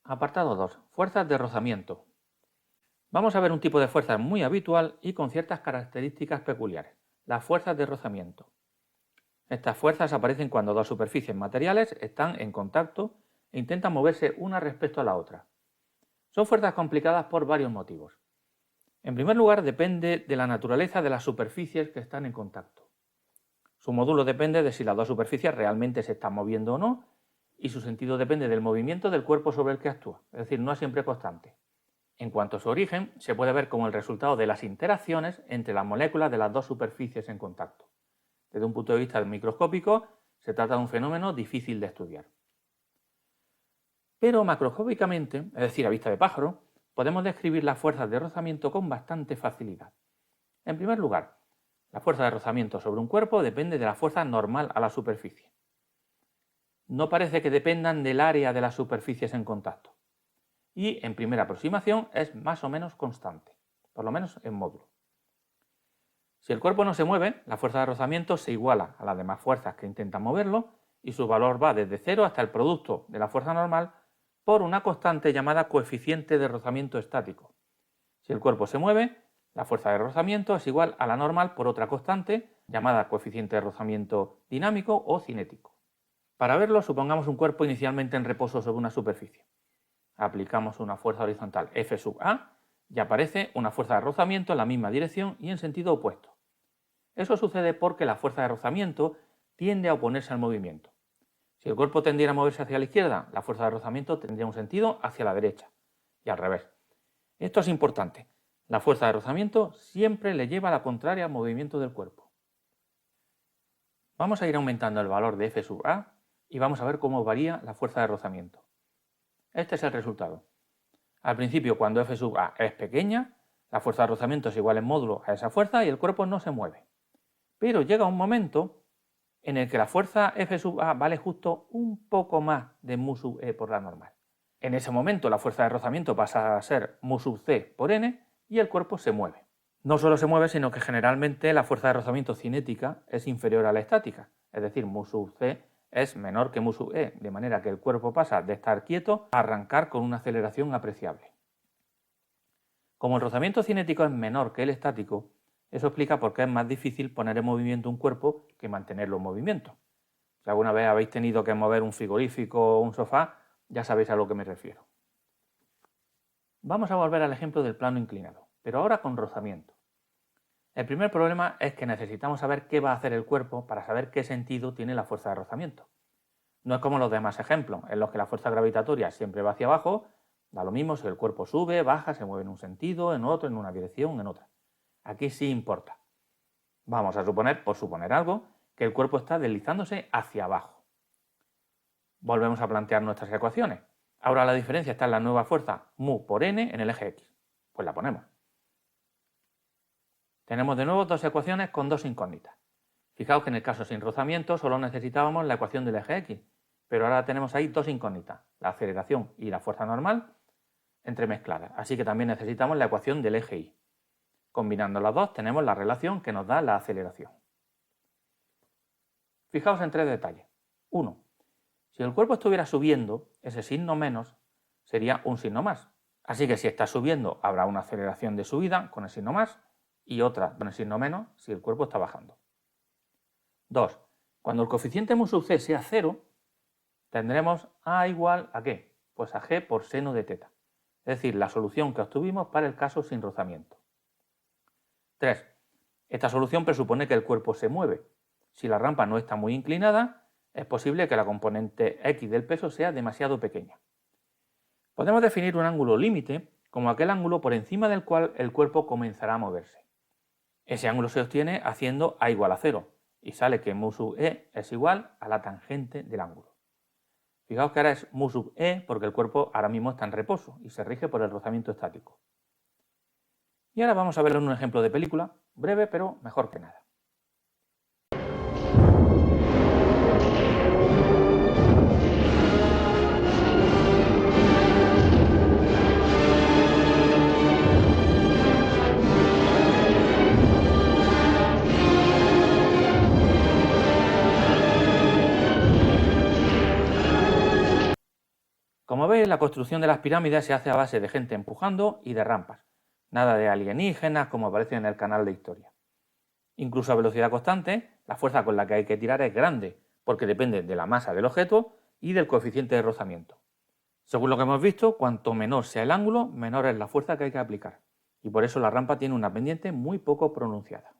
Apartado 2. Fuerzas de rozamiento. Vamos a ver un tipo de fuerza muy habitual y con ciertas características peculiares, las fuerzas de rozamiento. Estas fuerzas aparecen cuando dos superficies materiales están en contacto e intentan moverse una respecto a la otra. Son fuerzas complicadas por varios motivos. En primer lugar, depende de la naturaleza de las superficies que están en contacto. Su módulo depende de si las dos superficies realmente se están moviendo o no, y su sentido depende del movimiento del cuerpo sobre el que actúa, es decir, no es siempre constante. En cuanto a su origen, se puede ver como el resultado de las interacciones entre las moléculas de las dos superficies en contacto. Desde un punto de vista microscópico, se trata de un fenómeno difícil de estudiar. Pero macroscópicamente, es decir, a vista de pájaro, podemos describir las fuerzas de rozamiento con bastante facilidad. En primer lugar, la fuerza de rozamiento sobre un cuerpo depende de la fuerza normal a la superficie. No parece que dependan del área de las superficies en contacto. Y en primera aproximación es más o menos constante, por lo menos en módulo. Si el cuerpo no se mueve, la fuerza de rozamiento se iguala a las demás fuerzas que intentan moverlo y su valor va desde 0 hasta el producto de la fuerza normal por una constante llamada coeficiente de rozamiento estático. Si el cuerpo se mueve, la fuerza de rozamiento es igual a la normal por otra constante llamada coeficiente de rozamiento dinámico o cinético. Para verlo, supongamos un cuerpo inicialmente en reposo sobre una superficie. Aplicamos una fuerza horizontal F sub A y aparece una fuerza de rozamiento en la misma dirección y en sentido opuesto. Eso sucede porque la fuerza de rozamiento tiende a oponerse al movimiento. Si el cuerpo tendiera a moverse hacia la izquierda, la fuerza de rozamiento tendría un sentido hacia la derecha y al revés. Esto es importante. La fuerza de rozamiento siempre le lleva a la contraria al movimiento del cuerpo. Vamos a ir aumentando el valor de F sub A y vamos a ver cómo varía la fuerza de rozamiento. Este es el resultado. Al principio, cuando F sub A es pequeña, la fuerza de rozamiento es igual en módulo a esa fuerza y el cuerpo no se mueve. Pero llega un momento en el que la fuerza F sub A vale justo un poco más de mu sub E por la normal. En ese momento la fuerza de rozamiento pasa a ser mu sub C por N y el cuerpo se mueve. No solo se mueve, sino que generalmente la fuerza de rozamiento cinética es inferior a la estática, es decir, mu sub C es menor que mu sub E, de manera que el cuerpo pasa de estar quieto a arrancar con una aceleración apreciable. Como el rozamiento cinético es menor que el estático, eso explica por qué es más difícil poner en movimiento un cuerpo que mantenerlo en movimiento. Si alguna vez habéis tenido que mover un frigorífico o un sofá, ya sabéis a lo que me refiero. Vamos a volver al ejemplo del plano inclinado, pero ahora con rozamiento. El primer problema es que necesitamos saber qué va a hacer el cuerpo para saber qué sentido tiene la fuerza de rozamiento. No es como los demás ejemplos, en los que la fuerza gravitatoria siempre va hacia abajo, da lo mismo si el cuerpo sube, baja, se mueve en un sentido, en otro, en una dirección, en otra. Aquí sí importa. Vamos a suponer, por suponer algo, que el cuerpo está deslizándose hacia abajo. Volvemos a plantear nuestras ecuaciones. Ahora la diferencia está en la nueva fuerza mu por n en el eje x. Pues la ponemos. Tenemos de nuevo dos ecuaciones con dos incógnitas. Fijaos que en el caso sin rozamiento solo necesitábamos la ecuación del eje x, pero ahora tenemos ahí dos incógnitas, la aceleración y la fuerza normal, entremezcladas. Así que también necesitamos la ecuación del eje y. Combinando las dos tenemos la relación que nos da la aceleración. Fijaos en tres detalles. 1. Si el cuerpo estuviera subiendo, ese signo menos sería un signo más. Así que si está subiendo habrá una aceleración de subida con el signo más y otra con el signo menos si el cuerpo está bajando. 2. Cuando el coeficiente mu sub c sea 0, tendremos A igual a ¿qué? Pues a G por seno de teta. Es decir, la solución que obtuvimos para el caso sin rozamiento. 3. Esta solución presupone que el cuerpo se mueve. Si la rampa no está muy inclinada, es posible que la componente X del peso sea demasiado pequeña. Podemos definir un ángulo límite como aquel ángulo por encima del cual el cuerpo comenzará a moverse. Ese ángulo se obtiene haciendo A igual a 0 y sale que mu sub E es igual a la tangente del ángulo. Fijaos que ahora es mu sub E porque el cuerpo ahora mismo está en reposo y se rige por el rozamiento estático. Y ahora vamos a ver un ejemplo de película, breve pero mejor que nada. Como veis, la construcción de las pirámides se hace a base de gente empujando y de rampas. Nada de alienígenas como aparece en el canal de historia. Incluso a velocidad constante, la fuerza con la que hay que tirar es grande, porque depende de la masa del objeto y del coeficiente de rozamiento. Según lo que hemos visto, cuanto menor sea el ángulo, menor es la fuerza que hay que aplicar. Y por eso la rampa tiene una pendiente muy poco pronunciada.